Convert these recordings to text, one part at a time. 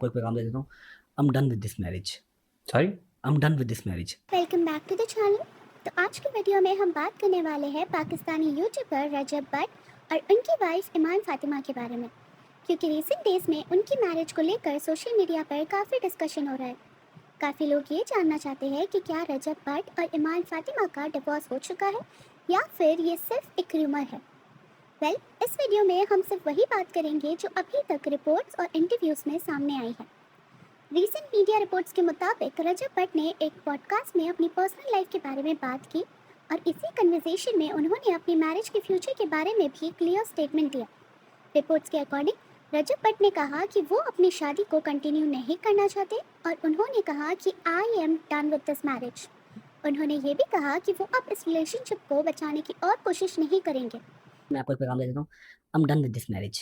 आपको एक पैगाम दे देता हूँ। I am done with this marriage. Sorry, I am done with this marriage. Welcome back to the channel. तो आज की वीडियो में हम बात करने वाले हैं पाकिस्तानी यूट्यूबर रजब भट्ट और उनकी वाइफ ईमान फातिमा के बारे में, क्योंकि रिसेंट डेज में उनकी मैरिज को लेकर सोशल मीडिया पर काफ़ी डिस्कशन हो रहा है। काफ़ी लोग ये जानना चाहते हैं कि क्या रजब भट्ट और ईमान फातिमा का डिवोर्स हो चुका है या फिर ये सिर्फ एक रूमर है। इस वीडियो में हम सिर्फ वही बात करेंगे जो अभी तक रिपोर्ट्स और इंटरव्यूज़ में सामने आई है। रीसेंट मीडिया रिपोर्ट्स के मुताबिक रजब भट्ट ने एक पॉडकास्ट में अपनी पर्सनल लाइफ के बारे में बात की और इसी कन्वर्सेशन में उन्होंने अपनी मैरिज के फ्यूचर के बारे में भी क्लियर स्टेटमेंट दिया। रिपोर्ट्स के अकॉर्डिंग रजब भट्ट ने कहा कि वो अपनी शादी को कंटिन्यू नहीं करना चाहते और उन्होंने कहा कि आई am done with this marriage. उन्होंने ये भी कहा कि वो अब इस रिलेशनशिप को बचाने की और कोशिश नहीं करेंगे। मैं आपको एक पैगाम दे देता हूँ। I am done with this marriage.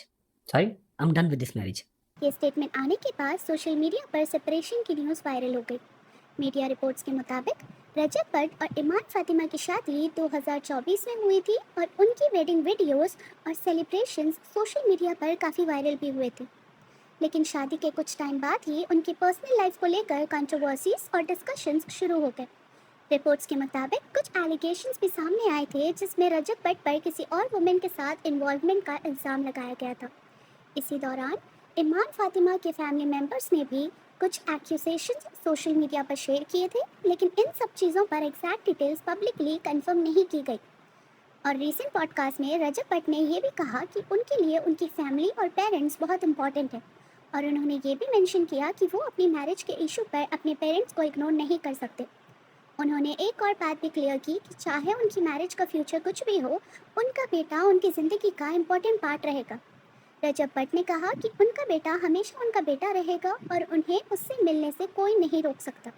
Sorry, I am done with this marriage. ये स्टेटमेंट आने के बाद सोशल मीडिया पर सेपरेशन की न्यूज़ वायरल हो गई। मीडिया रिपोर्ट्स के मुताबिक रजब भट्ट और ईमान फातिमा की शादी 2024 में हुई थी और उनकी वेडिंग वीडियोस और सेलिब्रेशंस सोशल मीडिया पर काफ़ी वायरल भी हुए थे। लेकिन शादी के कुछ टाइम बाद ही उनकी पर्सनल लाइफ को लेकर कंट्रोवर्सीज और डिस्कशंस शुरू हो गए। रिपोर्ट्स के मुताबिक कुछ एलिगेशंस भी सामने आए थे जिसमें रजब भट्ट पर किसी और वुमेन के साथ इन्वॉल्वमेंट का इल्ज़ाम लगाया गया था। इसी दौरान ईमान फातिमा के फैमिली मेंबर्स ने भी कुछ एक्यूजेशंस सोशल मीडिया पर शेयर किए थे, लेकिन इन सब चीज़ों पर एग्जैक्ट डिटेल्स पब्लिकली कंफर्म नहीं की गई। और रीसेंट पॉडकास्ट में रजब भट्ट ने ये भी कहा कि उनके लिए उनकी फैमिली और पेरेंट्स बहुत इंपॉर्टेंट है और उन्होंने ये भी मेंशन किया कि वो अपनी मैरिज के इशू पर अपने पेरेंट्स को इग्नोर नहीं कर सकते। उन्होंने एक और बात भी क्लियर की कि चाहे उनकी मैरिज का फ्यूचर कुछ भी हो, उनका बेटा उनकी ज़िंदगी का इम्पोर्टेंट पार्ट रहेगा। रजब भट्ट ने कहा कि उनका बेटा हमेशा उनका बेटा रहेगा और उन्हें उससे मिलने से कोई नहीं रोक सकता।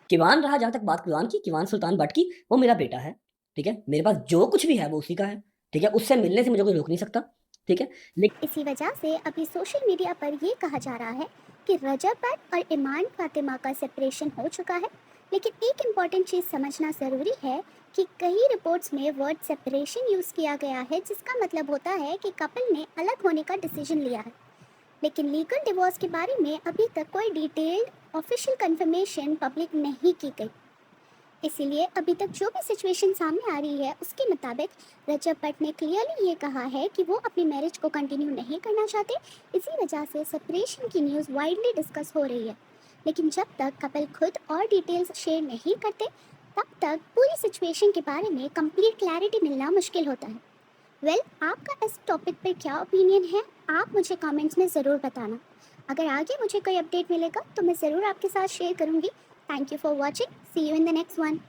किवान रहा, जहाँ तक बात किवान की, किवान सुल्तान भट्ट की, वो मेरा बेटा है। ठीक है, मेरे पास जो कुछ भी है वो उसी का है। ठीक है, उससे मिलने से मुझे कोई रोक नहीं सकता। ठीक है, लेकिन इसी वजह से अभी सोशल मीडिया पर ये कहा जा रहा है कि रजब भट्ट और ईमान फातिमा का सेपरेशन हो चुका है। लेकिन एक इम्पॉर्टेंट चीज़ समझना ज़रूरी है कि कई रिपोर्ट्स में वर्ड सेपरेशन यूज़ किया गया है, जिसका मतलब होता है कि कपल ने अलग होने का डिसीजन लिया है। लेकिन लीगल डिवोर्स के बारे में अभी तक कोई डिटेल्ड ऑफिशियल कंफर्मेशन पब्लिक नहीं की गई। इसीलिए अभी तक जो भी सिचुएशन सामने आ रही है उसके मुताबिक रजब भट्ट ने क्लियरली ये कहा है कि वो अपनी मैरिज को कंटिन्यू नहीं करना चाहते। इसी वजह से सेपरेशन की न्यूज़ वाइडली डिस्कस हो रही है। लेकिन जब तक कपल खुद और डिटेल्स शेयर नहीं करते, तब तक पूरी सिचुएशन के बारे में कंप्लीट क्लैरिटी मिलना मुश्किल होता है। आपका इस टॉपिक पर क्या ओपिनियन है, आप मुझे कमेंट्स में ज़रूर बताना। अगर आगे मुझे कोई अपडेट मिलेगा तो मैं ज़रूर आपके साथ शेयर करूँगी। Thank you for watching, see you in the next one.